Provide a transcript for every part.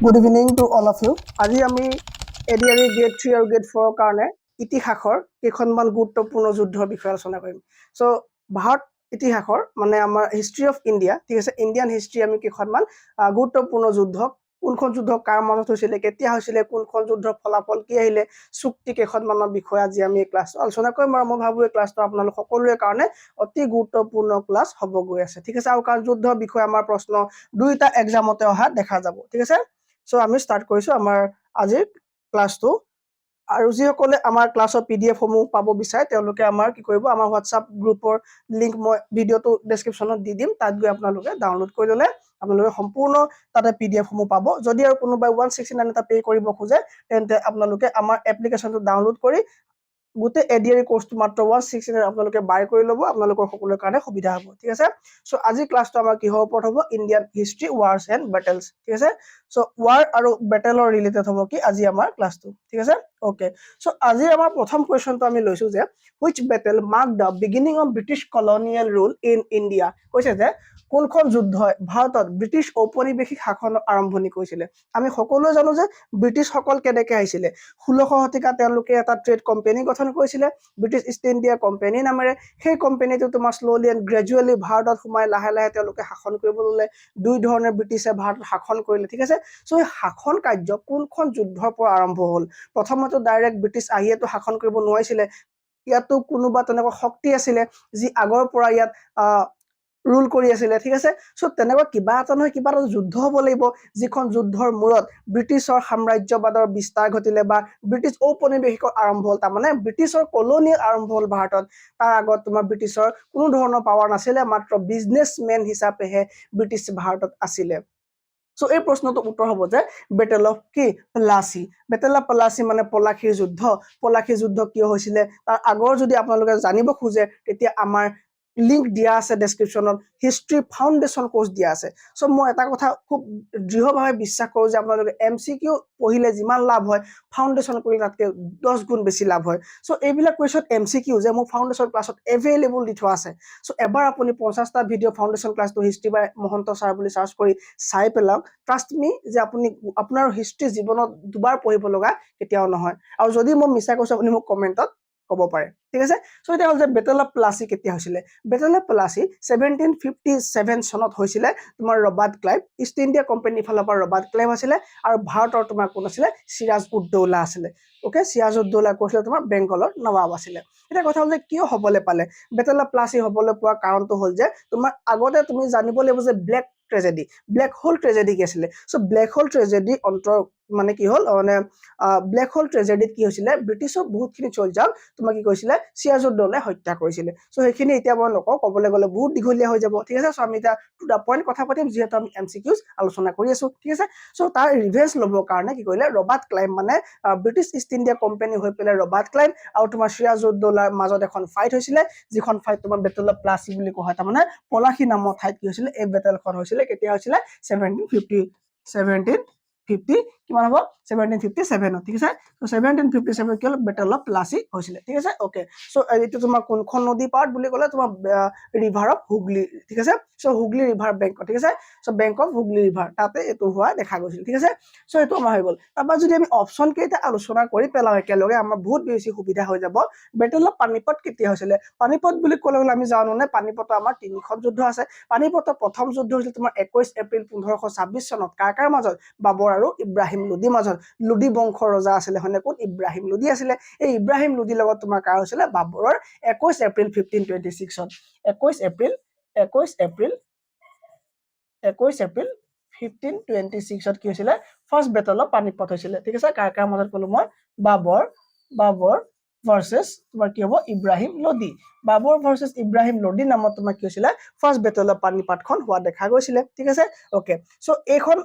Good evening to all of you. আজি আমি ADRE grade 3 আৰু গ্ৰেড 4 কাৰণে ইতিহাসৰ কেইখনমান গুৰুত্বপূৰ্ণ যুদ্ধৰ বিষয়ে আলোচনা কৰিম। সো ভাৰত ইতিহাসৰ মানে আমাৰ হিষ্ট্ৰী অফ ইণ্ডিয়া, ঠিক আছে, ইণ্ডিয়ান হিষ্ট্ৰী আমি কেইখনমান গুৰুত্বপূৰ্ণ যুদ্ধ, কোনখন যুদ্ধ কাৰ মাজত হৈছিলে, কেতিয়া হৈছিলে, কোনখন যুদ্ধৰ ফলাফল কি আহিলে, চুক্তি কেইখনমানৰ বিষয়ে আজি আমি এই ক্লাছটো আলোচনা কৰিম। আৰু মই ভাবোঁ এই ক্লাছটো আপোনালোক সকলোৰে কাৰণে অতি গুৰুত্বপূৰ্ণ ক্লাছ হ'ব গৈ আছে, ঠিক আছে। আৰু কাৰণ যুদ্ধৰ বিষয়ে আমাৰ প্ৰশ্ন দুইটা এক্সামতে অহা দেখা যাব, ঠিক আছে। সো আমি ষ্টাৰ্ট কৰিছোঁ আমাৰ আজিৰ ক্লাছটো। আৰু যিসকলে আমাৰ ক্লাছৰ PDF সমূহ পাব বিচাৰে তেওঁলোকে আমাৰ কি কৰিব, আমাৰ হোৱাটছআপ গ্ৰুপৰ লিংক মই ভিডিঅ'টো ডেছক্ৰিপশ্যনত দি দিম, তাত গৈ আপোনালোকে ডাউনলোড কৰি ল'লে আপোনালোকে সম্পূৰ্ণ তাতে PDF সমূহ পাব। যদি আৰু কোনোবাই 169 এটা পে' কৰিব খোজে তেন্তে আপোনালোকে আমাৰ এপ্লিকেশ্যনটো ডাউনলোড কৰি গোটেই এডিআৰই কোৰ্সটো মাত্ৰ 169 আপোনালোকে বাই কৰি ল'ব, আপোনালোকৰ সকলোৰে কাৰণে সুবিধা হ'ব, ঠিক আছে। সো আজি ক্লাছটো আমাৰ কিহৰ ওপৰত হ'ব, ইণ্ডিয়ান হিষ্ট্ৰী ৱাৰ্ছ এণ্ড বেটেলছ, ঠিক আছে। সো ৱাৰ আৰু বেটেলৰ ৰিলেটেড হ'ব কি আজি আমাৰ ক্লাছটো, ঠিক আছে। ওকে, সো আজি আমাৰ প্ৰথম কুৱেশ্যনটো আমি লৈছোঁ যে which battle mark the beginning of British colonial rule in India. কৈছে যে কোনখন যুদ্ধই ভাৰতত ব্ৰিটিছ ঔপনিৱেশিক শাসনৰ আৰম্ভণি কৰিছিলে। আমি সকলোৱে জানো যে ব্ৰিটিছসকল কেনেকৈ আহিছিলে। 16শ শতিকাত তেওঁলোকে এটা ট্ৰেড কোম্পানী গঠন কৰিছিলে ব্ৰিটিছ ইষ্ট ইণ্ডিয়া কোম্পানী নামেৰে। সেই কোম্পানীটো তোমাৰ শ্ল'লি এণ্ড গ্ৰেজুৱেলি ভাৰতত সোমাই লাহে লাহে তেওঁলোকে শাসন কৰিব ল'লে। দুই ধৰণে ব্ৰিটিছে ভাৰতত শাসন কৰিলে, ঠিক আছে। সো এই শাসন কাৰ্য কোনখন যুদ্ধৰ পৰা আৰম্ভ হ'ল। প্ৰথমতে ডাইৰেক্ট ব্ৰিটিছ আহিয়েতো শাসন কৰিব নোৱাৰিছিলে, ইয়াতো কোনোবা তেনেকুৱা শক্তি আছিলে যি আগৰ পৰা ইয়াত ৰুল কৰি আছিলে, ঠিক আছে। সো তেনেকুৱা কিবা এটা নহয় কিবা এটা যুদ্ধ হ'ব লাগিব, যিখন যুদ্ধৰ মূৰত ব্ৰিটিছৰ সাম্ৰাজ্যবাদৰ বিস্তাৰ ঘটিলে বা ব্ৰিটিছ ঔপনিৱেশিকৰ আৰম্ভ হ'ল। তাৰমানে ব্ৰিটিছৰ কলনিয়েল আৰম্ভ হ'ল ভাৰতত। তাৰ আগত তোমাৰ ব্ৰিটিছৰ কোনো ধৰণৰ পাৱাৰ নাছিলে, মাত্ৰ বিজনেছমেন হিচাপেহে ব্ৰিটিছ ভাৰতত আছিলে। সো এই প্ৰশ্নটো উত্তৰ হ'ব যে বেটেল অফ কি প্লাচি। বেটেল অফ প্লাচি মানে পলাশীৰ যুদ্ধ। পলাশীৰ যুদ্ধ কিয় হৈছিলে তাৰ আগৰ যদি আপোনালোকে জানিব খোজে তেতিয়া আমাৰ লিংক দিয়া আছে ডেছক্ৰিপশ্যনত, হিষ্ট্ৰী ফাউণ্ডেশ্যন কোৰ্স দিয়া আছে। সো মই এটা কথা খুব দৃঢ়ভাৱে বিশ্বাস কৰোঁ যে আপোনালোকে MCQ পঢ়িলে যিমান লাভ হয় ফাউণ্ডেশ্যন কৰিলে তাতকৈ 10 গুণ বেছি লাভ হয়। সো এইবিলাক কুৱেশ্যন MCQ যে মোৰ ফাউণ্ডেশ্যন ক্লাছত এভেইলেবল দি থোৱা আছে। সো এবাৰ আপুনি 50টা ভিডিঅ' ফাউণ্ডেশ্যন ক্লাছটো হিষ্ট্ৰী বাই মহন্ত ছাৰ বুলি চাৰ্চ কৰি চাই পেলাওক। ট্ৰাষ্ট মি যে আপুনি আপোনাৰ হিষ্ট্ৰী জীৱনত দুবাৰ পঢ়িব লগা কেতিয়াও নহয়। আৰু যদি মই মিছা কৈছোঁ আপুনি মোক কমেণ্টত ক'ব পাৰে, ঠিক আছে। সো এতিয়া হ'ল যে বেটেল অফ প্লাচি কেতিয়া হৈছিলে। বেটেল অফ প্লাচি 1757 চনত হৈছিলে। তোমাৰ ৰবাৰ্ট ক্লাইভ, ইষ্ট ইণ্ডিয়া কোম্পানীৰ ফালৰ পৰা ৰবাৰ্ট ক্লাইভ আছিলে আৰু ভাৰতৰ তোমাৰ কোন আছিলে, চিৰাজ উদ দৌলা আছিলে। ওকে, চিৰাজ উদ দৌলা কৈছিলে তোমাৰ বেংগলৰ নৱাব আছিলে। এতিয়া কথা হ'ল যে কিয় হ'বলৈ পালে বেটেল অফ প্লাচি হ'বলৈ পোৱা কাৰণটো হ'ল যে তোমাৰ আগতে তুমি জানিব লাগিব যে black tragedy, black hole tragedy কি আছিলে। সো ব্লেক হোল ট্ৰেজেডি মানে কি হ'ল মানে ব্লেক হোল ট্ৰেজেডিত কি হৈছিলে, ব্ৰিটিছৰ বহুতখিনি চলজাক তোমাক কি কৰিছিলে, চিৰাজ উদ দৌলাই হত্যা কৰিছিলে। সো সেইখিনি এতিয়া মই নকওঁ, ক'বলৈ গ'লে বহুত দীঘলীয়া হৈ যাব, ঠিক আছে। সো আমি এতিয়া টু দা পইণ্ট কথা পাতিম, যিহেতু আমি MCQs আলোচনা কৰি আছোঁ, ঠিক আছে। সো তাৰ ৰিভেঞ্জ ল'বৰ কাৰণে কি কৰিলে, ৰবাৰ্ট ক্লাইভ মানে ব্ৰিটিছ ইষ্ট ইণ্ডিয়া কোম্পানী হৈ পেলাই ৰবাৰ্ট ক্লাইভ আৰু তোমাৰ চিৰাজ উদ দৌলাৰ মাজত এখন ফাইট হৈছিলে, যিখন ফাইট তোমাৰ বেটেল অফ প্লাচি বুলি কোৱা হয়। তাৰমানে পলাশী নামৰ ঠাইত কি হৈছিলে, এই বেটেলখন হৈছিলে। কেতিয়া হৈছিলে, 1750 কিমান হ'ব, 1757, ঠিক আছে। তো 1757 কি হ'ল, বেটেল অফ প্লাচি হৈছিলে, ঠিক আছে। ওকে, সো এইটো তোমাৰ কোনখন নদী পাৰ্ট বুলি ক'লে তোমাৰ ৰিভাৰ অফ হুগলি, ঠিক আছে। সো হুগলি ৰিভাৰ বেংক, ঠিক আছে। So bank of Hooghly river তাতে এইটো হোৱা দেখা গৈছিল, ঠিক আছে। সো এইটো আমাৰ হৈ গ'ল। তাৰপৰা যদি আমি অপশ্যন কেইটা আলোচনা কৰি পেলাওঁ একেলগে আমাৰ বহুত বেছি সুবিধা হৈ যাব। বেটেল অফ পানিপত কেতিয়া হৈছিলে। পানিপত বুলি ক'লে আমি জানো নে পানিপতৰ আমাৰ 3খন যুদ্ধ আছে। পানিপতৰ প্ৰথম যুদ্ধ হৈছিল তোমাৰ 21 এপ্ৰিল 1526 চনত। কাৰ মাজত, বাবৰ আৰু ইব্ৰাহিম লোদীৰ মাজত। লোদী বংশৰ ৰজা আছিলে হয়নে, কোন, ইব্ৰাহিম লোদী আছিলে। এই ইব্ৰাহিম লোদীৰ লগত তোমাৰ কাৰ হৈছিলে, বাবৰৰ 21 এপ্ৰিল 1526 21 এপ্ৰিল 1526 কি হৈছিলে, ফাৰ্ষ্ট বেটেল অফ পানিপত হৈছিলে, ঠিক আছে। কাৰ মাজত ক'লো মই, বাবৰ ভাৰ্চেছ তোমাৰ কি হ'ব, ইব্ৰাহিম লোদী। বাবৰ ভাৰ্চেছ ইব্ৰাহিম লোদী নামত তোমাৰ কি হৈছিলে, ফাৰ্ষ্ট বেটেল অফ পানিপতখন হোৱা দেখা গৈছিলে, ঠিক আছে। ওকে, সো এইখন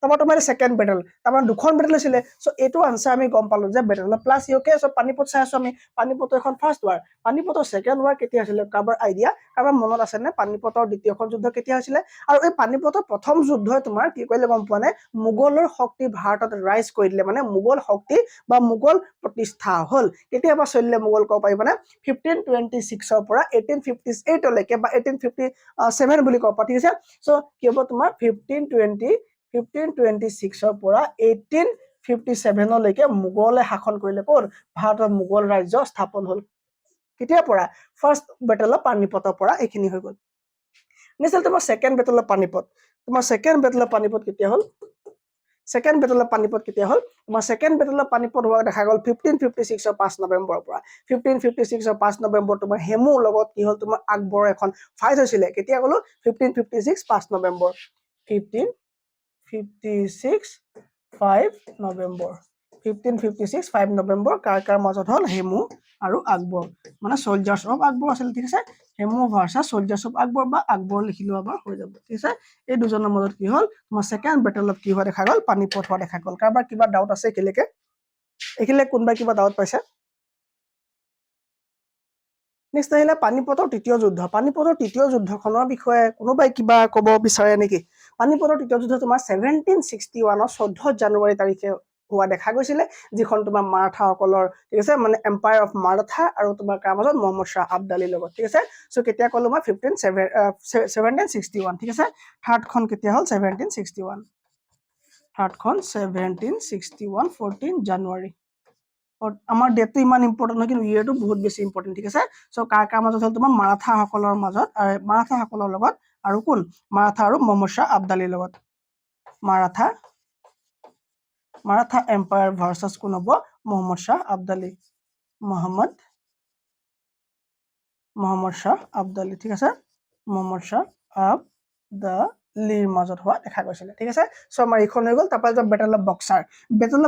তাৰপৰা তোমাৰ ছেকেণ্ড বেটেল, তাৰমানে দুখন বেটেল হৈছিলে। সো এইটো আনচাৰ আমি গম পালো যে battle of Plassey. Okay, so Panipat চাই আছো আমি। পানিপতৰ এখন ফাৰ্ষ্ট ৱাৰ, পানিপতৰ ছেকেণ্ড ৱাৰ কেতিয়া হৈছিলে, কাৰোবাৰ আইডিয়া, কাৰোবাৰ মনত আছে নে পানিপতৰ দ্বিতীয়খন যুদ্ধ কেতিয়া হৈছিলে। আৰু এই পানিপতৰ প্ৰথম যুদ্ধই তোমাৰ কি কৰিলে গম পোৱা নে, মোগলৰ শক্তি ভাৰতত ৰাইজ কৰি দিলে। মানে মোগল শক্তি বা মোগল প্ৰতিষ্ঠা হ'ল। কেতিয়াবা চলিলে মোগল ক'ব পাৰিবানে, 1526 পৰা 1858 লৈকে বা 1857 বুলি ক'ব পাৰা, ঠিক আছে। সো কি হ'ব তোমাৰ 1520 1526 পৰা 1857 মোগলে শাসন কৰিলে ক'ত ভাৰতত মোগল ৰাজ্য স্থাপন হ'ল কেতিয়াৰ পৰা ফাৰ্ষ্ট বেটেল অফ পানিপতৰ পৰা এইখিনি হৈ গ'ল নেক্সট তোমাৰ সেকেন্ড বেটেল অফ পানিপত তোমাৰ সেকেন্ড বেটেল অফ পানিপত কেতিয়া হ'ল সেকেন্ড বেটেল অফ পানিপত কেতিয়া হ'ল তোমাৰ সেকেন্ড বেটেল অফ পানিপত হোৱা দেখা গ'ল 1556 5 নৱেম্বৰৰ পৰা 1556 5 নৱেম্বৰ তোমাৰ হেমুৰ লগত কি হ'ল তোমাৰ আকবৰৰ এখন ফাইট হৈছিলে কেতিয়া গ'লো 1556 5 নৱেম্বৰ 1556 5 নৱেম্বৰ 1556 5 নৱেম্বৰ কাৰ মাজত হ'ল হেমু আৰু আকবৰ মানে সোলজাৰ্ছ অফ আকবৰ আছিল ঠিক আছে হেমু ভাৰ্চাছ সোলজাৰ্ছ অফ আকবৰ বা আকবৰ লিখিলো আবাৰ হৈ যাব ঠিক আছে এই দুজনৰ মাজত কি হ'ল তোমাৰ সেকেন্ড বেটেল অফ কি হোৱা দেখা গ'ল পানিপত হোৱা দেখা গ'ল কাৰোবাৰ কিবা ডাউট আছে এখিলেকে কোনবা কিবা ডাউট পাইছে নেক্সট আহিলে পানিপতৰ তৃতীয় যুদ্ধখনৰ বিষয়ে কোনোবাই কিবা ক'ব বিচাৰে নেকি পানিপতৰ তৃতীয় যুদ্ধ তোমাৰ 1761 14 জানুৱাৰী তাৰিখে হোৱা দেখা গৈছিলে যিখন তোমাৰ মাৰাঠাসকলৰ ঠিক আছে মানে এম্পায়াৰ অফ মাৰাঠা আৰু তোমাৰ কাৰ মাজত মহম্মদ শাহ আবদালিৰ লগত ঠিক আছে সো কেতিয়া ক'লো মই 1761 ঠিক আছে থাৰ্ড খন কেতিয়া হ'ল 1761 থাৰ্ড খন 1761 14 জানুৱাৰী আমাৰ ডেটটো ইমান ইম্পৰ্টেন্ট নহয় কিন্তু ইয়েৰটো বহুত বেছি ইম্পৰ্টেন্ট ঠিক আছে সো কাৰ মাজত হ'ল তোমাৰ মাৰাঠাসকলৰ মাজত মাৰাঠাসকলৰ লগত আৰু কোন মাৰাঠা আৰু মহম্মদ শাহ আবদালিৰ লগত মাৰাঠা এম্পায়াৰ ভাৰ্চাছ কোন হ'ব মহম্মদ শাহ আবদালি মহম্মদ শাহ আবদালি ঠিক আছে মহম্মদ শাহ আবদালিৰ মাজত হোৱা দেখা গৈছিলে ঠিক আছে সো আমাৰ এইখন হৈ গ'ল তাৰপৰা battle of boxer battle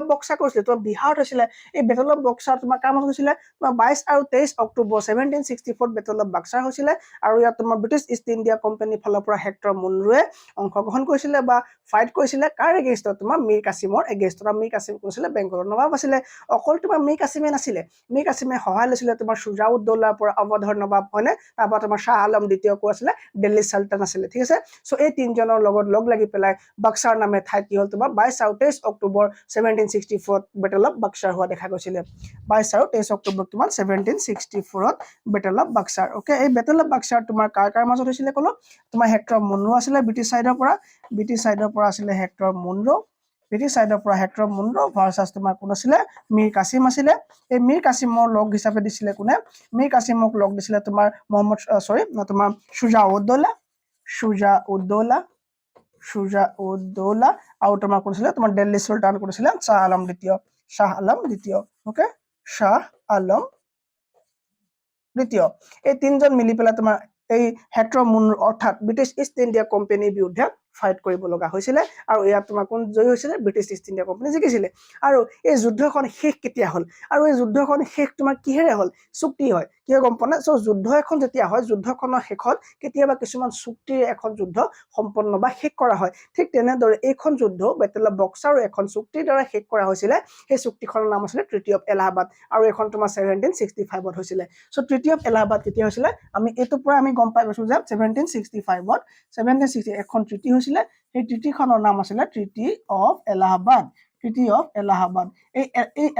of boxer কৈছিলে তো বিহাৰত হৈছিলে এই বেটেল অফ বক্সাৰ তোমাৰ কাৰ মাজত হৈছিলে তোমাৰ 22 আৰু 23 অক্টোবৰ 1764 বেটেল অফ বক্সাৰ হৈছিলে আৰু ইয়াত তোমাৰ ব্ৰিটিছ ইষ্ট ইণ্ডিয়া কোম্পানীৰ ফালৰ পৰা হেক্টৰ মুনৰোৱে অংশগ্ৰহণ কৰিছিলে বা ফাইট কৰিছিলে কাৰ এগেইনষ্টত তোমাৰ মীৰ কাছিমৰ এগেইনষ্টত মীৰ কাছিম কৈছিলে বেংগলৰ নবাব আছিলে অকল তোমাৰ মীৰ কাছিমে নাছিলে মীৰ কাছিমে সহায় লৈছিলে তোমাৰ সুজাউদ্দৌলাৰ পৰা অৱধৰ নবাব হয়নে তাৰপৰা তোমাৰ শাহ আলম দ্বিতীয় কো আছিলে দিল্লী সালতান আছিলে ঠিক আছে সো এই তিনজনৰ লগত লগ লাগি পেলাই বক্সাৰ নামে ঠাইত কি হ'ল তোমাৰ 22 আৰু 23 অক্টোবৰ 1764 বেটেল অফ বক্সাৰ হোৱা দেখা গৈছিলে 22 আৰু 23 অক্টোবৰ তোমাৰ 1764 বেটেল অফ বক্সাৰ ওকে এই বেটেল অফ বক্সাৰ তোমাৰ কাৰ মাজত হৈছিলে ক'লো তোমাৰ হেক্টৰ মুনৰো আছিলে ব্ৰিটিছ সাইডৰ পৰা আছিলে হেক্টৰ মুনৰো ব্ৰিটিছ সাইডৰ পৰা হেক্টৰ মুনৰো ভাৰ্চাছ তোমাৰ কোন আছিলে মীৰ কাছিম আছিলে এই মীৰ কাছিমৰ লগ হিচাপে দিছিলে কোনে মীৰ কাছিমক লগ দিছিলে তোমাৰ তোমাৰ সুজাউদ্দৌলা আৰু তোমাৰ কোন আছিলে তোমাৰ দিল্লী সুলতান কোন আছিলে শাহ আলম দ্বিতীয় ওকে শাহ আলম দ্বিতীয় এই তিনজন মিলি পেলাই তোমাৰ এই হেক্টৰ মুনৰো অৰ্থাৎ ব্ৰিটিছ ইষ্ট ইণ্ডিয়া কোম্পানীৰ বিৰুদ্ধে ফাইট কৰিব লগা হৈছিলে আৰু ইয়াত তোমাৰ কোন জয়ী হৈছিলে ব্ৰিটিছ ইষ্ট ইণ্ডিয়া কোম্পানী জিকিছিলে আৰু এই যুদ্ধখন শেষ কেতিয়া হ'ল আৰু এই যুদ্ধখন শেষ তোমাৰ কিহেৰে হ'ল চুক্তি হয় কিয় গম পোৱা নাই সো যুদ্ধ এখন যেতিয়া হয় যুদ্ধখনৰ শেষত কেতিয়াবা কিছুমান চুক্তিৰ এখন যুদ্ধ সম্পন্ন বা শেষ কৰা হয় ঠিক তেনেদৰে এইখন যুদ্ধ বেটেল অফ বক্সাৰ এখন চুক্তিৰ দ্বাৰা শেষ কৰা হৈছিলে সেই চুক্তিখনৰ নাম আছিল ট্ৰিটি অফ এলাহাবাদ আৰু এখন তোমাৰ 1765 হৈছিলে সো ট্ৰিটি অফ এলাহাবাদ কেতিয়া হৈছিলে আমি এইটো পৰা আমি গম পাই গৈছো যে 1765 এখন ট্ৰিটি হৈছিলে সেই ট্ৰিটিখনৰ নাম আছিলে ট্ৰিটি অফ এলাহাবাদ এই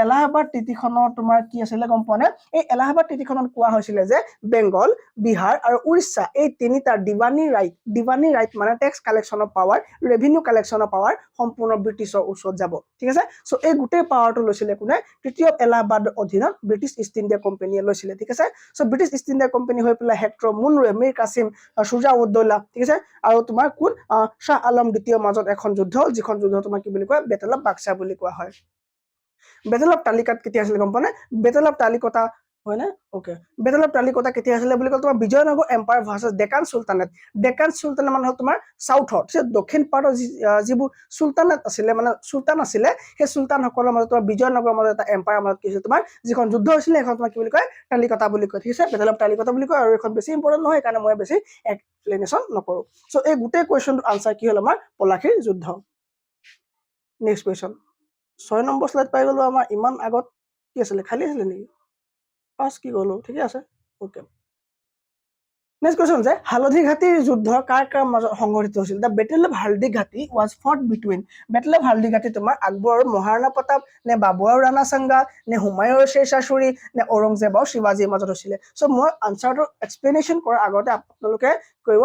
এলাহাবাদ ট্ৰিটিখনৰ তোমাৰ কি আছিলে গম পোৱা নে এই এলাহাবাদ ট্ৰিটিখনত কোৱা হৈছিলে যে বেংগল বিহাৰ আৰু উৰিষ্যা এই তিনিটা দিৱানী ৰাইট মানে টেক্স কালেকশ্যনৰ পাৱাৰ ৰেভিনিউ কালেকশ্যনৰ পাৱাৰ সম্পূৰ্ণ ব্ৰিটিছৰ ওচৰত যাব ঠিক আছে সো এই গোটেই পাৱাৰটো লৈছিলে কোনে ট্ৰিটি অফ এলাহাবাদৰ অধীনত ব্ৰিটিছ ইষ্ট ইণ্ডিয়া কোম্পানীয়ে লৈছিলে ঠিক আছে so British East India company হৈ পেলাই হেক্টৰ মুনৰোৱে মীৰ কাছিম সুজাউদ্দৌলা ঠিক আছে আৰু তোমাৰ কোন শাহ আলম দ্বিতীয় মাজত এখন যুদ্ধ যিখন যুদ্ধ তোমাৰ কি বুলি কয় বেটেল অফ বাক্সা বুলি কোৱা হয় বেটেল অফ তালিকাত কেতিয়া আছিল গম পোৱা নে বেটেল অফ তালিকতা হয় না ওকে বেটেল অফ তালিকতা কেতিয়া আছিল বুলি ক'লে তোমাৰ বিজয়নগৰ এম্পায়াৰ ভাৰ্চাছ ডেকান চুলতানেট মানে হ'ল তোমাৰ সাউথৰ দক্ষিণ পাৰ্টৰ যিবোৰ চুলতানেট আছিলে মানে চুলতান আছিলে সেই চুলতানসকলৰ মাজত তোমাৰ বিজয়নগৰৰ মাজত এটা এম্পায়াৰ মাজত কি হৈছিল তোমাৰ যিখন যুদ্ধ হৈছিলে এখন তোমাৰ কি বুলি কয় তালিকতা বুলি কয় ঠিক আছে বেটেল অফ তালিকতা বুলি কয় আৰু এখন বেছি ইম্পৰ্টেন্ট নহয় কাৰণে মই বেছি এক্সপ্লেনেশ্যন নকৰো সো এই গোটেই কুৱেশ্যনটোৰ আনসাৰ কি হ'ল আমাৰ পলাশীৰ যুদ্ধ নেক্সট কুৱেশ্যন 6 নম্বৰ স্লাইড পাই গলো আমাৰ ইমান আগত কি আছিলে খালি আছিলে নেকি পাঁচ কি গলো ঠিকে আছে ওকে নেক্সট কোৱেশ্যন যে হালদিঘাটীৰ যুদ্ধ কাৰ কাৰ মাজত সংঘটিত হৈছিল the battle of Haldighati was photo between battle of Haldighati তোমাৰ আকবৰ আৰু মহাৰাণা প্ৰতাপ নে বাবু আৰু ৰাণা সাংগা নে হুমায়ুন আৰু শ্বেৰশ্বাহ ছুৰী নে ঔৰংজেব আৰু শিৱাজীৰ মাজত হৈছিলে চ' মই আনচাৰটো এক্সপ্লেনেশ্যন কৰাৰ আগতে আপোনালোকে কৰিব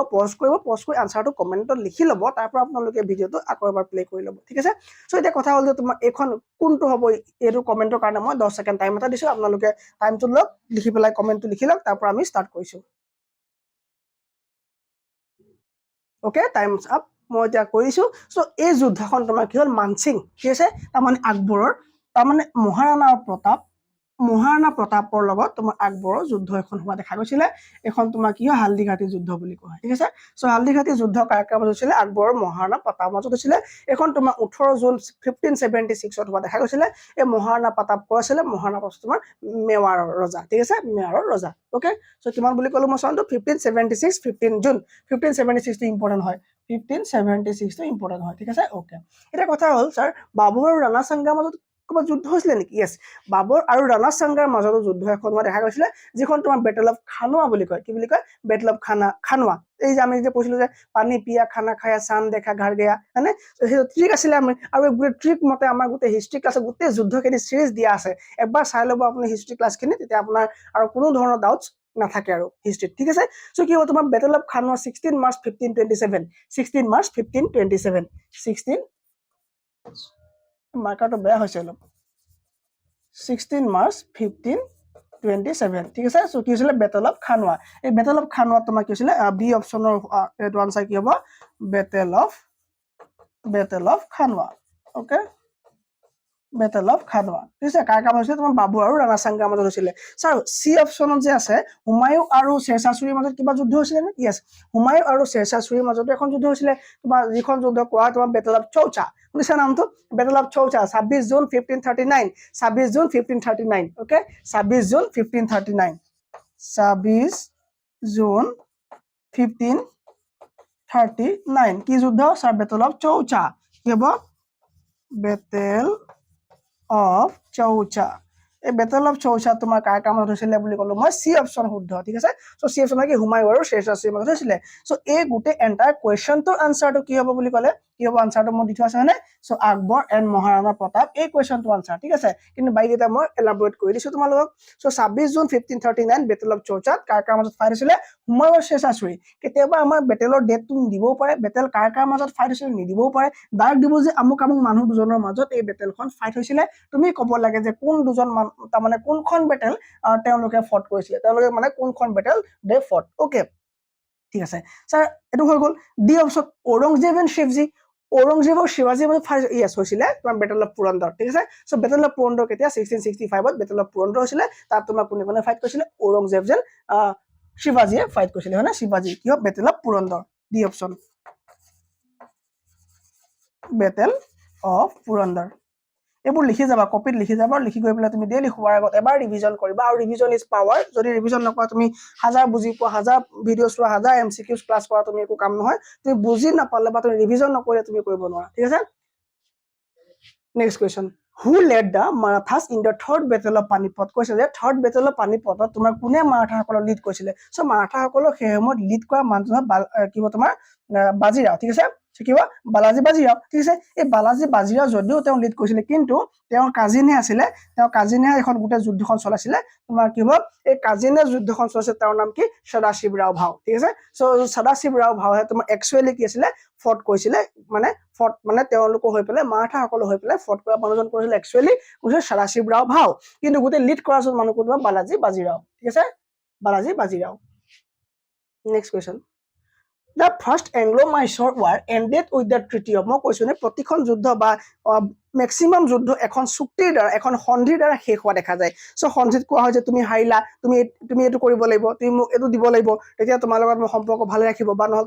পজ কৰি আনচাৰটো কমেণ্টত লিখি ল'ব তাৰ পৰা আপোনালোকে ভিডিঅ'টো আকৌ এবাৰ প্লে কৰি ল'ব ঠিক আছে চ' এতিয়া কথা হ'ল যে তোমাৰ এইখন কোনটো হ'ব এইটো কমেণ্টৰ কাৰণে মই 10 ছেকেণ্ড টাইম এটা দিছোঁ আপোনালোকে টাইমটো লওক লিখি পেলাই কমেণ্টটো লিখি লওক তাৰ পৰা আমি ষ্টাৰ্ট কৰিছোঁ ওকে টাইমছ আপ মই এতিয়া কৰিছোঁ চ' এই যুদ্ধখন তোমাৰ কি হ'ল মানসিং ঠিক আছে তাৰমানে আকবৰৰ তাৰমানে মহাৰাণা প্ৰতাপৰ লগত তোমাৰ আকবৰৰ যুদ্ধ এখন হোৱা দেখা গৈছিলে এখন তোমাৰ কি হয় হালদিঘাটী যুদ্ধ বুলি কোৱা হয় ঠিক আছে চ' হালদিঘাটী যুদ্ধ কাৰ কাৰ মাজত হৈছিলে আকবৰৰ মহাৰাণা প্ৰতাপৰ মাজত হৈছিলে এখন তোমাৰ 18 জুন 1576 হোৱা দেখা গৈছিলে এই মহাৰাণা প্ৰতাপ কৈ আছিলে মহাৰাণা প্ৰতাপ তোমাৰ মেৱাৰৰ ৰজা ঠিক আছে মেৱাৰৰ ৰজা ওকে চ' কিমান বুলি ক'লো মই চাওঁতো 1576 15 জুন 1576 টো ইম্পৰ্টেণ্ট হয় 1576 টো ইম্পৰ্টেণ্ট হয় ঠিক আছে ওকে এটা কথা হ'ল স্যাৰ বাবু আৰু ৰাণা সাংগাৰ মাজত ক'ৰবাত যুদ্ধ হৈছিলে নেকি য়েছ বাবৰ আৰু ৰাণা সাংগাৰ মাজতো যুদ্ধ এখন হোৱা দেখা গৈছিলে যিখন তোমাৰ বেটেল অফ খানোৱা বুলি কয় কি বুলি কয় বেটেল অফ খানোৱা এই যে আমি যে কৈছিলো যে পানী পিয়া খানা খায়া চান দেখা ঘাৰ গেয়া হয়নে সেইটো ট্ৰিক আছিলে আমি আৰু গোটেই ট্ৰিক মতে আমাৰ গোটেই হিষ্ট্ৰী ক্লাছত গোটেই যুদ্ধখিনি চিৰিজ দিয়া আছে একবাৰ চাই ল'ব আপুনি হিষ্ট্ৰী ক্লাছখিনি তেতিয়া আপোনাৰ আৰু কোনো ধৰণৰ ডাউটছ নাথাকে আৰু হিষ্ট্ৰীত ঠিক আছে চ' কি হ'ব তোমাৰ বেটেল অফ খানোৱা 16 মাৰ্চ 1527 16 মাৰ্কাৰটো বেয়া হৈছে অলপ 16 মাৰ্চ 1527 ঠিক আছে চ' কি হৈছিলে বেটেল অফ খানোৱা এই বেটেল অফ খানোৱা তোমাৰ কি হৈছিলে বি অপশ্যনৰ এইটো আনচাৰ কি হ'ব battle of Khanwa okay battle of Khanwa ঠিক আছে কাৰ কাম হৈছিলে তোমাৰ বাবু আৰু ৰাণা সাংগাৰ মাজত হৈছিলে ছাৰ চি অপশ্যনত যে আছে হুমায়ুন আৰু শ্বেৰশ্বাহ ছুৰীৰ মাজত কিবা যুদ্ধ হৈছিলে নে য়েছ হুমায়ুন আৰু শ্বেৰশ্বাহ ছুৰীৰ মাজতো এখন যুদ্ধ হৈছিলে তোমাৰ যিখন যুদ্ধ কোৱা তোমাৰ বেটেল অফ চৌচা শুনিছা নামটো battle of Chausa 26 June 1539 26 June 1539 okay 26 June 1539 26 June 1539 কি যুদ্ধ ছাৰ বেটেল অফ চৌচা কি হ'ব বেটেল অফ চৌচা এই বেটেল অফ চৌচা তোমাৰ কাৰ কামত হৈছিলে বুলি ক'লো মই চি অপশ্যন শুদ্ধ ঠিক আছে চ' চি অপশ্যন কি হুমায়ুন আৰু শ্বেৰশ্বাহ ছুৰীৰ মাজত হৈছিলে চ' এই গোটেই এণ্টায়াৰ কুৱেশ্যনটোৰ আনচাৰটো কি হ'ব বুলি ক'লে কি হ'ব আনচাৰটো মই দি থোৱা আছে হয়নে চ' আকবৰ এণ্ড মহাৰাণা প্ৰতাপ এই কুৱেশ্যনটো আনচাৰ ঠিক আছে কিন্তু বাকীকেইটা মই এলাবৰেট কৰি দিছোঁ তোমালোকক চ' 26 জুন 1539 বেটেল অফ চৌচাত কাৰ কাৰ মাজত ফাইট হৈছিলে হুমায়ুন আৰু শ্বেৰশ্বাহ ছুৰী কেতিয়াবা আমাৰ বেটেলৰ ডেটটো নিদিবও পাৰে বেটেল কাৰ কাৰ মাজত ফাইট হৈছিলে নিদিবও পাৰে ডাইৰেক্ট দিব যে আমুক মানুহ দুজনৰ মাজত এই বেটেলখন ফাইট হৈছিলে তুমি ক'ব লাগে যে কোন দুজন তাৰমানে কোনখন বেটেল তেওঁলোকে ফট কৰিছিলে তেওঁলোকে মানে কোনখন বেটেল দে ফট ওকে ঠিক আছে ছাৰ এইটো হৈ গ'ল ডি অপশ্যন ঔৰংজেব এণ্ড শিৱজী ঔৰংজেব আৰু শিৱাজীৰ মাজত ফাইট য়েছ হৈছিলে তোমাৰ বেটেল অফ পুৰন্দৰ ঠিক আছে চ' বেটেল অফ পুৰন্দৰ কেতিয়া 1665 বেটেল অফ পুৰন্দৰ হৈছিলে তাত তোমাৰ কোনে ফাইট কৰিছিলে ঔৰংজেব যেন শিৱাজীয়ে ফাইট কৰিছিলে হয় না শিৱাজী কি হয় battle of Purandar D option battle of Purandar এইবোৰ লিখি যাবা কপিত লিখি যাবা লিখি গৈ পেলাই তুমি ডেইলি শুৱাৰ আগত এবাৰ ৰিভিজন কৰিবা আৰু ৰিভিজন ইজ পাৱাৰ যদি ৰিভিজন নকৰা তুমি হাজাৰ বুজি পোৱা হাজাৰ ভিডিঅ' চোৱা হাজাৰ MCQs ক্লাছ কৰা তুমি একো কাম নহয় তুমি বুজি নাপালে বা তুমি ৰিভিজন নকৰিলে তুমি কৰিব নোৱাৰা ঠিক আছে next question who led the Marathas in the third battle of Panipat কৈছে যে থাৰ্ড বেটেল অফ পানিপটত তোমাৰ কোনে মাৰাঠাসকলক লিড কৰিছিলে চ' মাৰাঠাসকলক সেই সময়ত লিড কৰা মানুহজন কি তোমাৰ বাজিৰাও ঠিক আছে কি হ'ব বালাজী বাজিৰাও ঠিক আছে এই বালাজী বাজিৰাও যদিও তেওঁ লিড কৰিছিলে কিন্তু তেওঁৰ কাজিনহে আছিলে তেওঁ কাজিনে এখন গোটেই যুদ্ধখন চলাইছিলে তোমাৰ কি হ'ব এই কাজিনে যুদ্ধখন চলাইছে তেওঁৰ নাম কি সদাশিৱ ৰাও ভাও ঠিক আছে চ' সদাশিৱ ৰাও ভাওহে তোমাৰ একচুৱেলি কি আছিলে ফট কৰিছিলে মানে তেওঁলোকৰ হৈ পেলাই মাৰাঠাসকলৰ হৈ পেলাই ফট কৰা মানুহজন কৰিছিলে একচুৱেলি কৈছে সদাশিৱ ৰাও ভাও কিন্তু গোটেই লিড কৰা মানুহ তোমাৰ বালাজী বাজিৰাও ঠিক আছে Balaji Bajirao next question The first Anglo-Mysore War ended with the Treaty of মই কৈছো নে প্ৰতিখন যুদ্ধ বা মেক্সিমাম যুদ্ধ এখন চুক্তিৰ দ্বাৰা এখন সন্ধিৰ দ্বাৰা শেষ হোৱা দেখা যায় চ' সন্ধিত কোৱা হয় যে তুমি হাৰিলা তুমি এইটো কৰিব লাগিব তুমি মোক এইটো দিব লাগিব তেতিয়া তোমাৰ লগত মই সম্পৰ্ক ভালে ৰাখিব বা নহ'লে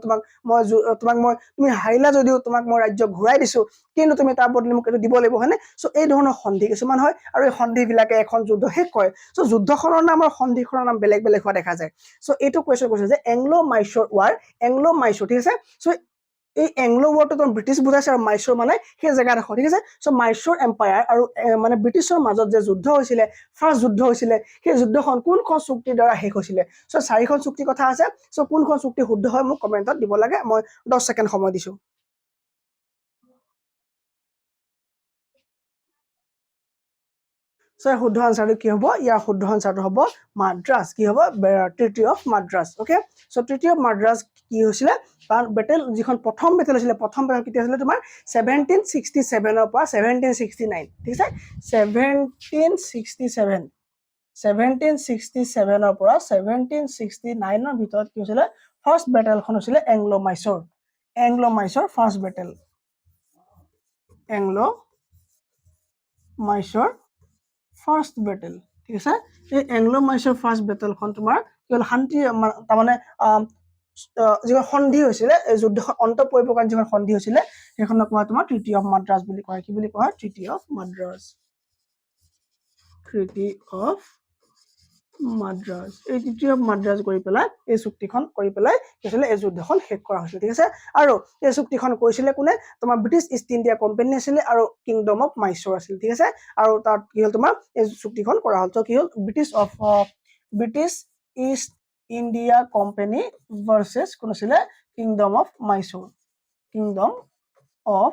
তুমি হাৰিলা যদিও তোমাক মই ৰাজ্য ঘূৰাই দিছো কিন্তু তুমি তাৰ বদলি মোক এইটো দিব লাগিব হয়নে চ' এই ধৰণৰ সন্ধি কিছুমান হয় আৰু এই সন্ধিবিলাকে এখন যুদ্ধ শেষ কৰে চ' যুদ্ধখনৰ নাম আৰু সন্ধিখনৰ নাম বেলেগ বেলেগ হোৱা দেখা যায় চ' এইটো কুৱেশ্যন কৈছে যে এংলো-মাইচৰ ৱাৰ এংলো-মাইচৰ ঠিক আছে চ' এই এংলো ৱৰ্ডটো তোমাৰ ব্ৰিটিছ বুজাইছে আৰু মাইচুৰ মানে সেই জেগাডোখৰ, ঠিক আছে। চ' মাইচুৰ এম্পায়াৰ আৰু মানে ব্ৰিটিছৰ মাজত যে যুদ্ধ হৈছিলে, ফাৰ্ষ্ট যুদ্ধ হৈছিলে, সেই যুদ্ধখন কোনখন চুক্তিৰ দ্বাৰা শেষ হৈছিলে? চ' 4খন চুক্তিৰ কথা আছে। চ' কোনখন চুক্তি শুদ্ধ হয় মোক কমেণ্টত দিব লাগে। মই 10 ছেকেণ্ড সময় দিছোঁ। চ' শুদ্ধ আনচাৰটো কি হ'ব? ইয়াৰ শুদ্ধ আনচাৰটো হ'ব মাদ্ৰাছ। কি হ'ব? Treaty of Madras. Okay, so' treaty of Madras কি হৈছিলে? কাৰণ বেটেল যিখন প্ৰথম বেটেল হৈছিলে, প্ৰথম বেটেল কেতিয়া হৈছিলে তোমাৰ 1767 পৰা 1769, ঠিক আছে। 1767 পৰা 1769 ভিতৰত কি হৈছিলে? ফাৰ্ষ্ট বেটেলখন হৈছিলে Anglo Mysuru. Anglo Mysuru first battle, Anglo Mysuru first battle, ঠিক আছে। এই এংলো মাইচুৰ ফাৰ্ষ্ট বেটেলখন তোমাৰ কি হ'ল? শান্তি তাৰমানে যিখন সন্ধি হৈছিলে, এই যুদ্ধখন অন্ত পৰিবৰ কাৰণে যিখন সন্ধি হৈছিলে, সেইখনক কোৱা তোমাৰ ট্ৰিটি অফ মাদ্ৰাছ বুলি কয়। কি বুলি কোৱা হয়? Treaty of Madras. Treaty of Madras. এই ট্ৰিটি অফ মাদ্ৰাছ কৰি পেলাই এই চুক্তিখন কৰি পেলাই কি হৈছিলে? এই যুদ্ধখন শেষ কৰা হৈছিলে, ঠিক আছে। আৰু এই চুক্তিখন কৰিছিলে কোনে? তোমাৰ ব্ৰিটিছ ইষ্ট ইণ্ডিয়া কোম্পানী আছিলে আৰু কিংডম অফ মাইচুৰ আছিল, ঠিক আছে। আৰু তাত কি হ'ল? তোমাৰ এই চুক্তিখন কৰা হ'ল। ত' কি হ'ল? British East India company versus কোন আছিলে? Kingdom of Mysuru. Kingdom of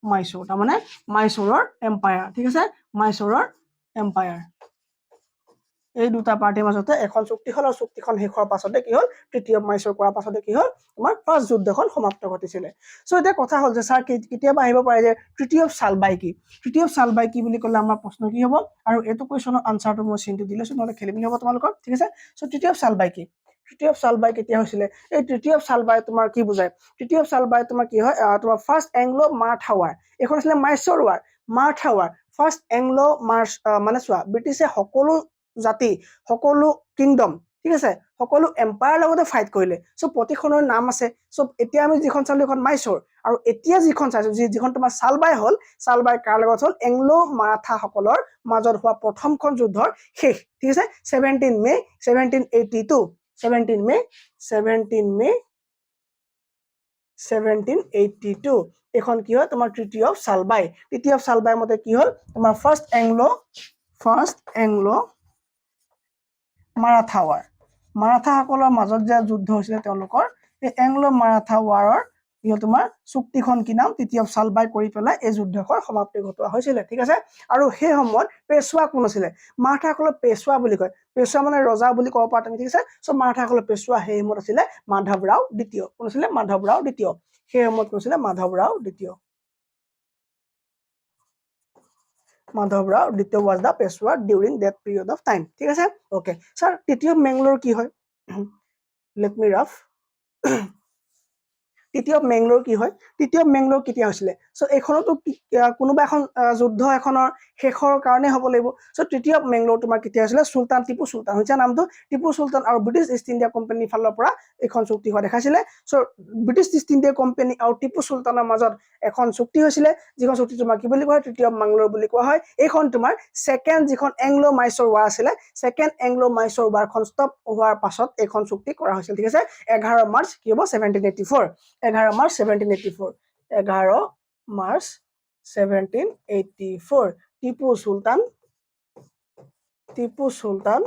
Mysuru, তাৰমানে মাইচুৰৰ এম্পায়াৰ, ঠিক আছে। মাইচুৰৰ এম্পায়াৰ। এই দুটা পাৰ্টিৰ মাজতে এখন চুক্তি হ'ল আৰু চুক্তিখন শেষ হোৱাৰ পাছতে কি হ'ল? ট্ৰিটি অফ মাইচুৰ কৰাৰ পাছতে কি হ'ল? তোমাৰ ফাৰ্ষ্ট যুদ্ধখন সমাপ্ত ঘটিছিলে। চ' এতিয়া কথা হ'ল যে ছাৰ কেতিয়াবা আহিব পাৰে যে ট্ৰিটি অফ চালবাই কি? ট্ৰিটি অফ চালবাই কি বুলি ক'লে আমাৰ প্ৰশ্ন কি হ'ব? আৰু এইটো কুৱেশ্যনৰ আনচাৰটো মই চিনটো দি লৈছোঁ, নহ'লে খেলি মেলি হ'ব তোমালোকৰ, ঠিক আছে। চ' ট্ৰিটি অফ চালবাই কি? ট্ৰিটি অফ চালবাই কেতিয়া হৈছিলে? এই ট্ৰিটি অফ চালবাই তোমাৰ কি বুজায়? ট্ৰিটি অফ চালবাই তোমাৰ কি হয়? তোমাৰ ফাৰ্ষ্ট এংলো মাৰাঠা ৱাৰ। এইখন আছিলে Mysuru war, Maratha war. First Anglo মানে চোৱা, ব্ৰিটিছে সকলো জাতি, সকলো কিংডম, ঠিক আছে, সকলো এম্পায়াৰ লগতে ফাইট কৰিলে। চ' প্ৰতিখনৰ নাম আছে। চ' এতিয়া আমি যিখন চালো এখন মাইচুৰ, আৰু এতিয়া যিখন চাইছো, যিখন তোমাৰ চালবাই হ'ল, চালবাই কাৰ লগত হ'ল? এংলো মাৰাঠাসকলৰ মাজত হোৱা প্ৰথমখন যুদ্ধৰ শেষ, ঠিক আছে। 17 মে 1782, 17 মে 1782 এইখন কি হয়? তোমাৰ ট্ৰিটি অফ চালবাই। ট্ৰিটি অফ চালবাই মতে কি হ'ল? তোমাৰ ফাৰ্ষ্ট এংলো মাৰাঠা ৱাৰ, মাৰাঠাসকলৰ মাজত যে যুদ্ধ হৈছিলে তেওঁলোকৰ, এই এংলো মাৰাঠা ৱাৰৰ কি হ'ল? তোমাৰ চুক্তিখন কি নাম? ট্ৰিটি অফ চালবাই কৰি পেলাই এই যুদ্ধখন সমাপ্তি ঘটোৱা হৈছিলে, ঠিক আছে। আৰু সেই সময়ত পেছোৱা কোন আছিলে? মাৰাঠাসকলৰ পেছোৱা বুলি কয়। পেছোৱা মানে ৰজা বুলি ক'ব পাৰা তুমি, ঠিক আছে। চ' মাৰাঠাসকলৰ পেছোৱা সেই সময়ত আছিলে মাধৱৰাও দ্বিতীয়। কোন আছিলে? মাধৱৰাও দ্বিতীয়। সেই সময়ত কোন আছিলে? মাধৱৰাও দ্বিতীয়। মাধৱৰাও দ্বিতীয় was the Peshwa during that period of time, ঠিক আছে। Okay sir, treaty of Mangalore কি হয়? লেট মি ৰাফ। ট্ৰিটি অফ মেংলোৰ কি হয়? ট্ৰিটি অফ মেংলোৰ কেতিয়া হৈছিলে? চ' এইখনতো কোনোবা এখন যুদ্ধ এখনৰ শেষৰ কাৰণে হ'ব লাগিব। চ' ট্ৰিটি অফ মেংলোৰ তোমাৰ কেতিয়া হৈছিলে? চুলতান টিপু চুলতান হৈছে নামটো। টিপু চুলতান আৰু ব্ৰিটিছ ইষ্ট ইণ্ডিয়া কোম্পানীৰ ফালৰ পৰা এইখন চুক্তি হোৱা দেখাইছিলে। চ' ব্ৰিটিছ ইষ্ট ইণ্ডিয়া কোম্পানী আৰু টিপু চুলতানৰ মাজত এখন চুক্তি হৈছিলে, যিখন চুক্তি তোমাৰ কি বুলি কোৱা হয়? ট্ৰিটি অফ মেংলোৰ বুলি কোৱা হয়। এইখন তোমাৰ ছেকেণ্ড যিখন এংলো মাইচুৰ ৱাৰ আছিলে, ছেকেণ্ড এংলো মাইচুৰ ৱাৰখন ষ্টপ হোৱাৰ পাছত এইখন চুক্তি কৰা হৈছিল, ঠিক আছে। 11 মাৰ্চ কি হ'ব? 1784। 11 March 1784। 11 March 1784 Tipu Sultan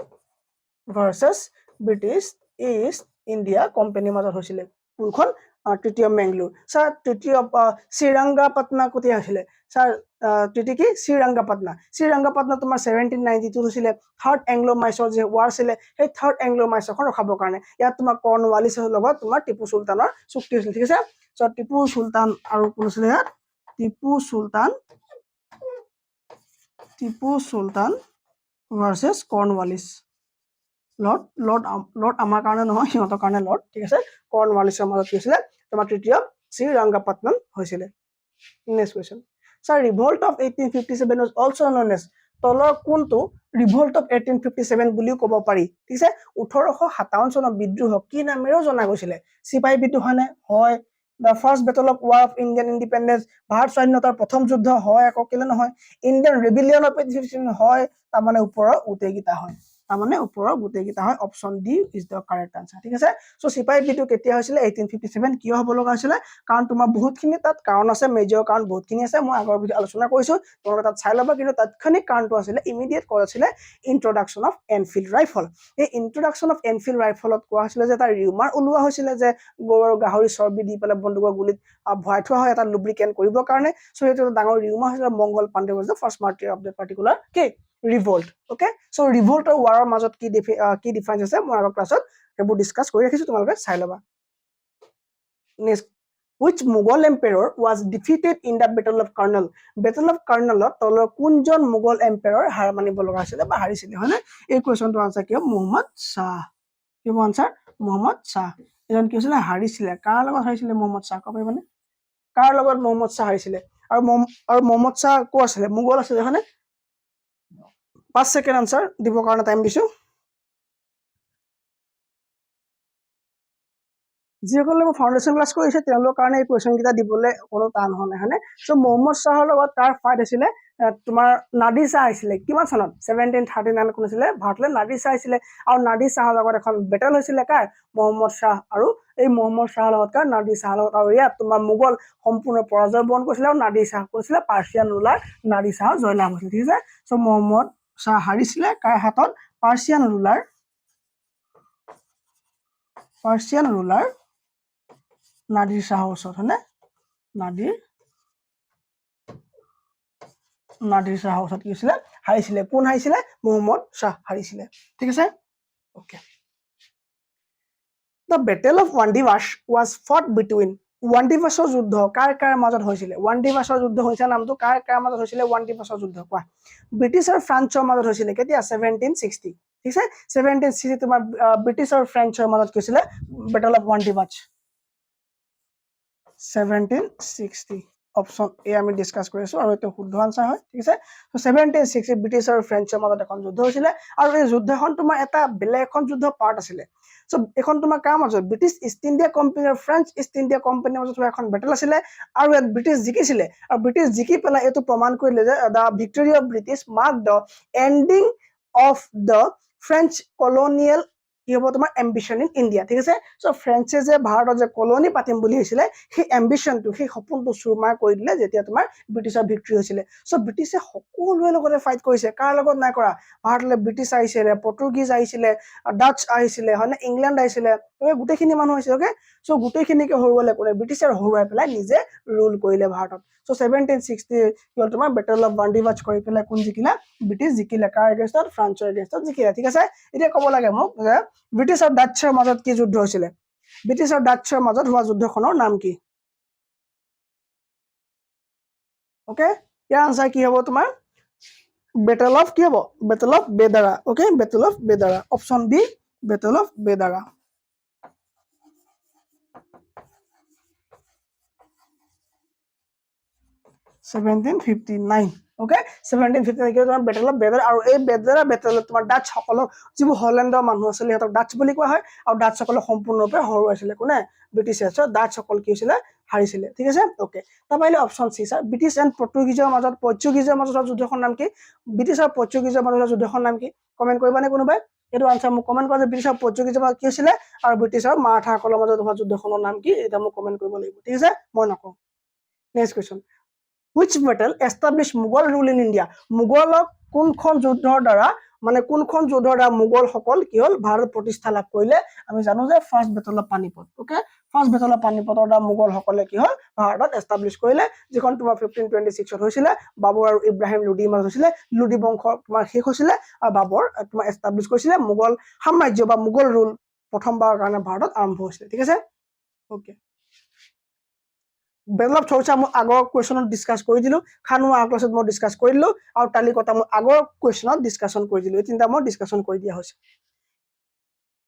versus British East India কোম্পানীৰ মাজত হৈছিলে কোনখন? Treaty of Mangalore. Sir, treaty of Srirangapatna কেতিয়া হৈছিলে? ছাৰ, ট্ৰিটি কি? শ্ৰীৰংগাপাটনা তোমাৰ 1792 হৈছিলে। থাৰ্ড এংলো মাইচুৰ যে ৱাৰ আছিলে, সেই থাৰ্ড এংলো মাইচুৰখন ৰখাবৰ কাৰণে ইয়াত তোমাৰ কৰ্ণৱালিছৰ লগত তোমাৰ টিপু চুলতানৰ চুক্তি হৈছিল, ঠিক আছে। চ' টিপু চুলতান আৰু কোন আছিলে ইয়াত? Tipu Sultan versus Cornwallis. Lord আমাৰ কাৰণে নহয়, সিহঁতৰ কাৰণে লৰ্ড, ঠিক আছে। কৰ্ণৱালিছৰ মাজত কি হৈছিলে? তোমাৰ ট্ৰিটি অফ শ্ৰীৰংগাপাটনম হৈছিলে। Next question. Sir, revolt of 1857 was also known as, তলৰ কোনটো ৰিভল্ট অফ 1857 বুলিও ক'ব পাৰি, ঠিক আছে। 1857 চনৰ বিদ্ৰোহ কি নামেৰেও জনা গৈছিলে? চিপাহী বিদ্ৰোহ হয়নে? হয়। The first battle of war of Indian independence, Bharat স্বাধীনতাৰ প্ৰথম যুদ্ধ হয়, আকৌ কেলে নহয়? ইণ্ডিয়ান ৰেবিলিয়ন অফ 1857 হয়। তাৰমানে ওপৰৰ গোটেইকেইটা হয়। তাৰমানে ওপৰৰ গোটেইকেইটা হয় option D is the correct answer ঠিক আছে সো চিপাহী বিদ্ৰোহ কেতিয়া হৈছিলে 1857 কিয় হ'ব লগা হৈছিলে কাৰণ তোমাৰ বহুতখিনি তাত কাৰণ আছে মেজৰ কাৰণ বহুতখিনি আছে মই আগৰ ভিডিঅ আলোচনা কৰিছো তোমালোকে তাত চাই ল'বা কিন্তু তাৎক্ষণিক কাৰণটো আছিলে ইমিডিয়েট কজ আছিলে ইন্ট্ৰডাকশ্যন অফ এনফিল্ড ৰাইফল এই ইন্ট্ৰডাকশ্যন অফ এনফিল্ড ৰাইফলত কোৱা হৈছিলে যে তাৰ ৰিউমাৰ ওলোৱা হৈছিলে যে গৰুৰ গাহৰি চৰ্বি দি পেলাই বন্দুকৰ গুলিত ভৰাই থোৱা হয় এটা লুব্ৰিকেণ্ট কৰিবৰ কাৰণে সো এইটো ডাঙৰ ৰিউমাৰ হৈছিলে মংগল Pandey was the first martyr of that particular revolt okay so revolt আৰু war মাজত কি ডিফাৰেন্স আছে মই আগৰ ক্লাছত এইবোৰ ডিসকাস কৰি ৰাখিছো তোমালোকে চাই ল'বা next which Mughal emperor was defeated in the battle of Karnal তলৰ কোনজন মুঘল এম্পায়াৰ হাৰ মানিব লগা হৈছিল বা হাৰিছিল হয়নে এই কোৱেশ্চনটো আনসাৰ কি মোহাম্মদ শাহ কি আনসাৰ মোহাম্মদ শাহ এজন কি হৈছিল হাৰিছিল কাৰ লগত হাৰিছিল মোহাম্মদ শাহ কব মানে কাৰ লগত মোহাম্মদ শাহ হাৰিছিল আৰু মোহাম্মদ শাহ কো আছিল মুঘল আছিল হয়নে 5 সেকেন্ড আনসাৰ দিব কাৰণে টাইম দিছো যিসকলে ফাউন্ডেশন ক্লাস কৰিছে তেওঁলোকৰ কাৰণে এই কোৱেশ্চন কিটা দিবলে কোনো টান হোৱা নাই হয়নে সো মোহাম্মদ শাহৰ লগত তাৰ ফাইট আছিলে তোমাৰ নাদিৰ শাহ আছিলে কিমান চনত 1739 কোন আছিলে ভাৰতলৈ নাদিৰ শাহ আছিলে আৰু নাদিৰ শাহৰ লগত এখন বেটেল হৈছিলে কাৰ মোহাম্মদ শাহ আৰু এই মোহাম্মদ শাহৰ লগত কাৰ নাদিৰ শাহৰ লগত আৰু ইয়াত তোমাৰ মুঘল সম্পূৰ্ণ পৰাজয় বৰণ কৰিছিলে আৰু নাদিৰ শাহ কৈছিলে পাৰ্চিয়ান ৰুলাৰ নাদিৰ শাহ জয়লাভ হৈছিল ঠিক আছে সো মোহাম্মদ শাহ হাৰিছিলে কাৰ হাতত পাৰ্চিয়ান ৰুলাৰ নাদিৰ শাহৰ ওচৰত হয়নে নাদিৰ শাহৰ ওচৰত কি হৈছিলে হাৰিছিলে কোন হাৰিছিলে মোহাম্মদ শাহ হাৰিছিলে ঠিক আছে okay The Battle of Wandiwash was fought between ওয়ান্ডিভাছৰ যুদ্ধ কাৰ কাৰ মাজত হৈছিল ওয়ান্ডিভাছৰ যুদ্ধ হৈছে নামটো কাৰ কাৰ মাজত হৈছিল ওয়ান্ডিভাছৰ যুদ্ধ কোৱা ব্ৰিটিছ আৰু ফ্ৰান্সৰ মাজত হৈছিল কেতিয়া 1760 ঠিক আছে 1760 তোমাৰ ব্ৰিটিছ আৰু ফ্ৰেঞ্চৰ মাজত হৈছিল বেটল অফ ওয়ান্ডিভাছ 1760 অপশন এ আমি ডিসকাস কৰিছো আৰু এটা শুদ্ধ আনসাৰ হয় ঠিক আছে সো 1760 ব্ৰিটিছ আৰু ফ্ৰেঞ্চৰ মাজত এখন যুদ্ধ হৈছিল আৰু এই যুদ্ধখন তোমাৰ এটা বেলেগ এখন যুদ্ধ পাৰ্ট আছিল সো এখন তোমাৰ কাম আছে ব্ৰিটিছ ইষ্ট ইণ্ডিয়া কোম্পানী আৰু ফ্ৰেঞ্চ ইষ্ট ইণ্ডিয়া কোম্পানীৰ মাজত এখন বেটেল আছিল আৰু ইয়াত ব্ৰিটিছ জিকিছিল আৰু ব্ৰিটিছ জিকি পেলাই এটো প্ৰমাণ কৰিলে যে the victory of British mark the ending of the French colonial কি হ'ব তোমাৰ এম্বিশন ইন ইণ্ডিয়া ঠিক আছে সো ফ্ৰেঞ্চে যে ভাৰতত যে কলোনি পাতিম বুলি হৈছিল সেই এম্বিশনটো সেই সপোনটো চুৰমাৰ কৰি দিলে যেতিয়া তোমাৰ ব্ৰিটিছৰ ভিক্টৰি হৈছিল সো ব্ৰিটিছে সকলোৰে লগতে ফাইট কৰিছে কাৰ লগত নাই কৰা ভাৰতলৈ ব্ৰিটিছ আহিছিল পৰ্তুগীজ আহিছিল ডাচ আহিছিল হয়নে ইংলেণ্ড আহিছিল ওকে গোটেইখিনি মানুহ আহিছিল ওকে সো গোটেইখিনিকে হৰুৱালে কোনে ব্ৰিটিছে হৰুৱাই পেলাই নিজে ৰুল কৰিলে ভাৰতত সো 1760 হ'ল তোমাৰ বেটেল অফ ওয়ান্ডিভাছ কৰি পেলাই কোন জিকিলে ব্ৰিটিছ জিকিলে কাৰ এগেইনষ্টত ফ্ৰান্সৰ এগেইনষ্টত জিকিলে ঠিক আছে এতিয়া ক'ব লাগে মোক যে ব্ৰিটিছ আৰু ডাচ্ছৰ মাজত কি যুদ্ধ হৈছিল ব্ৰিটিছ আৰু ডাচ্ছৰ মাজত হোৱা যুদ্ধখনৰ নাম কি ওকে ইয়াৰ আনসাৰ কি হ'ব তোমাৰ বেটেল অফ কি হ'ব battle of Bedara okay battle of Bedara option B battle of Bedara okay 1759 তোমাৰ বেটেল অফ বেদাৰ আৰু এই বেদাৰা বেটেলত তোমাৰ ডাচ সকলক যিবোৰ হলেণ্ডৰ মানুহ আছিল সিহঁতক ডাচ বুলি কোৱা হয় আৰু ডাচ সকলক সম্পূৰ্ণৰূপে হৰুৱাইছিলে কোনে ব্ৰিটিছে সো ডাচ সকল কি হৈছিল হাৰিছিলে ঠিক আছে ওকে তাৰপৰা option C sir British and পৰ্তুগীজৰ মাজত যুদ্ধখন নাম কি ব্ৰিটিছ আৰু পৰ্তুগীজৰ মাজত যুদ্ধখন নাম কি কমেন্ট কৰিবানে কোনোবাই এটো আনসাৰ মোক কমেন্ট কৰা যে ব্ৰিটিছ আৰু পৰ্তুগীজৰ মাজত কি হৈছিল আৰু ব্ৰিটিছ আৰু মাৰাঠাসকলৰ মাজত হোৱা যুদ্ধখনৰ নাম কি এটা মোক কমেন্ট কৰিব লাগিব ঠিক আছে মই নকওঁ next question which battle established Mughal rule in India মুঘলক কোনখন যুদ্ধৰ দ্বাৰা মানে কোনখন যুদ্ধৰ দ্বাৰা মুঘল সকল কি হল ভাৰত প্ৰতিষ্ঠা লাভ কৰিলে আমি জানো যে first battle of Panipat okay first battle of পানিপতৰ দ্বাৰা মুঘল সকলে কি হল ভাৰতত এস্টাবলিশ কৰিলে যিখন তোমাৰ 1526 ত হৈছিল বাবৰ আৰু ইব্ৰাহিম লোডিৰ মাজত হৈছিল লোডি বংশ তোমাৰ শেষ হৈছিল আৰু বাবৰ তোমাৰ এস্টাবলিশ কৰিছিল মুঘল সাম্ৰাজ্য বা মুঘল ৰুল প্ৰথমবাৰৰ কাৰণে ভাৰতত আৰম্ভ হৈছিল ঠিক আছে ওকে বেটল অফ চৌচা মই আগৰ কোৱেশ্চনত ডিসকাস কৰি দিলো খানুৱা ক্লাছত মই ডিসকাস কৰি দিলো আৰু তালিকতা মই আগৰ কোৱেশ্চনত ডিসকাশন কৰি দিলো এই তিনটা মই ডিসকাশন কৰি দিয়া হৈছে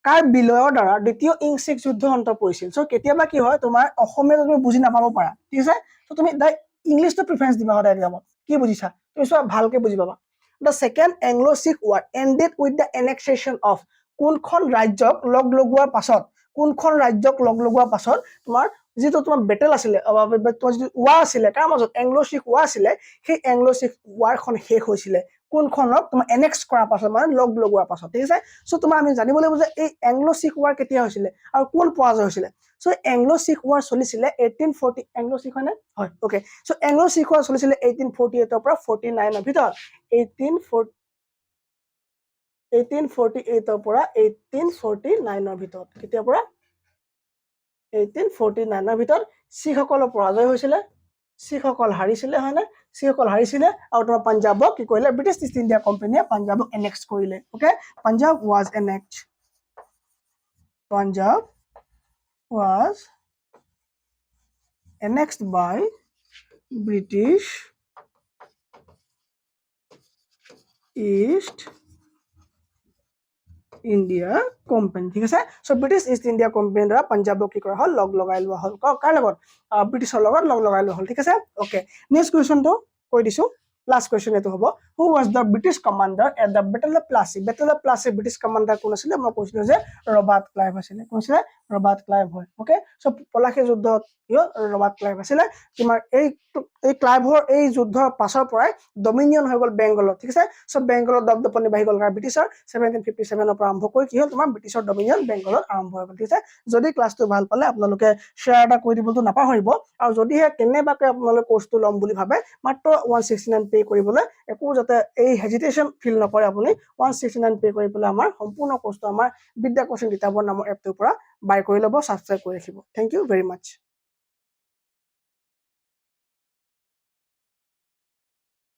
কাৰ বিলয়ৰ দ্বাৰা দ্বিতীয় ইংছিক যুদ্ধ অন্ত পৰিছিল সো কেতিয়াবা কি হয় তোমাৰ অসমীয়া তুমি বুজি নাপাব পাৰা ঠিক আছে সো তুমি ইংলিশটো প্ৰিফাৰেন্স দিবা সদায় এক্সামত কি বুজিছা তুমি সব ভালকে বুজি পাবা The second Anglo-Sikh War ended with the annexation of কোনখন ৰাজ্যক লগ লগোৱাৰ পাছত তোমাৰ যেটো তোমাৰ বেটেল আছিল তোমাৰ যেটো ওয়াৰ আছিল কাৰ মাজত এংলো-শিখ ওয়াৰ আছিল সেই এংলো-শিখ ওয়াৰখন শেষ হৈছিল কোনখনক তোমাৰ এনেক্স কৰাৰ পাছত মানে লগ লগোৱাৰ পাছত ঠিক আছে সো তোমাৰ আমি জানিব লাগিব যে এই এংলো শিখ ওৱাৰ কেতিয়া হৈছিলে আৰু কোন পৰাজয় হৈছিলে সো এংলো শিখ ওৱাৰ চলিছিলে 1840 এংলো শিখ হয় ওকে সো এংলো শিখ ওৱাৰ চলিছিলে 1848 ৰ পৰা 49 ৰ ভিতৰত 1848 ৰ পৰা 1849 ৰ ভিতৰত কেতিয়াৰ পৰা 1849 ৰ ভিতৰত শিখসকলৰ পৰাজয় হৈছিলে শিখসকল হাৰিছিলে হয় না শিখসকল হাৰিছিলে আৰু তোমাৰ পাঞ্জাবক কি কৰিলে ব্ৰিটিছ ইষ্ট ইণ্ডিয়া কোম্পানীয়ে পাঞ্জাবক এনেক্স কৰিলে okay Punjab was annexed by British East India Company ঠিক আছে সো ব্ৰিটিছ ইষ্ট ইণ্ডিয়া কোম্পানীৰ দ্বাৰা পাঞ্জাবক কি কৰা হল লগ লগাই লোৱা হল কাৰ লগত ব্ৰিটিছৰ লগত লগ লগাই লোৱা হল ঠিক আছে ওকে নেক্সট কোৱেশ্চনটো কৈ দিছো লাষ্ট কোৱেশ্চন এটো হ'ব হু was the British commander at the Battle of Plassey British commander কোন আছিল মই কৈছিলো যে ৰবাৰ্ট ক্লাইভ আছিল কোন আছিল ৰবাৰ্ট ক্লাইভ হয় ওকে সো পলাশী যুদ্ধত ৰবাৰ্ট ক্লাইভ আছিল তোমাৰ এই ক্লাইভৰ এই যুদ্ধৰ পাছৰ পৰাই ডমিনিয়ন হৈ গল বেংগলত ঠিক আছে সো বেংগলত দপদপনি বাঢ়ি গল ব্ৰিটিছৰ 1757 ৰ পৰা আৰম্ভ কৰি কি হল তোমাৰ ব্ৰিটিছৰ ডমিনিয়ন বেংগলত আৰম্ভ হৈ গল ঠিক আছে যদি ক্লাছটো ভাল পালে আপোনালোকে শেয়াৰ এটা কৰি দিবটো নাপাহৰিব আৰু যদিহে কেনেবাকৈ আপোনালোকে কোৰ্সটো লম বুলি ভাবে মাত্ৰ 169 পে কৰিবলৈ একো যাতে এই হেজিটেশন ফিল নকৰে আপুনি 169 পে কৰি পেলাই আমাৰ সম্পূৰ্ণ কোৰ্সটো আমাৰ বিদ্যা কোচিং কিতাপৰ নামৰ এপটোৰ পৰা বাই কৰি ল'ব সাবস্ক্ৰাইব কৰি ৰাখিব থ্যাংক ইউ ভেৰি মাচ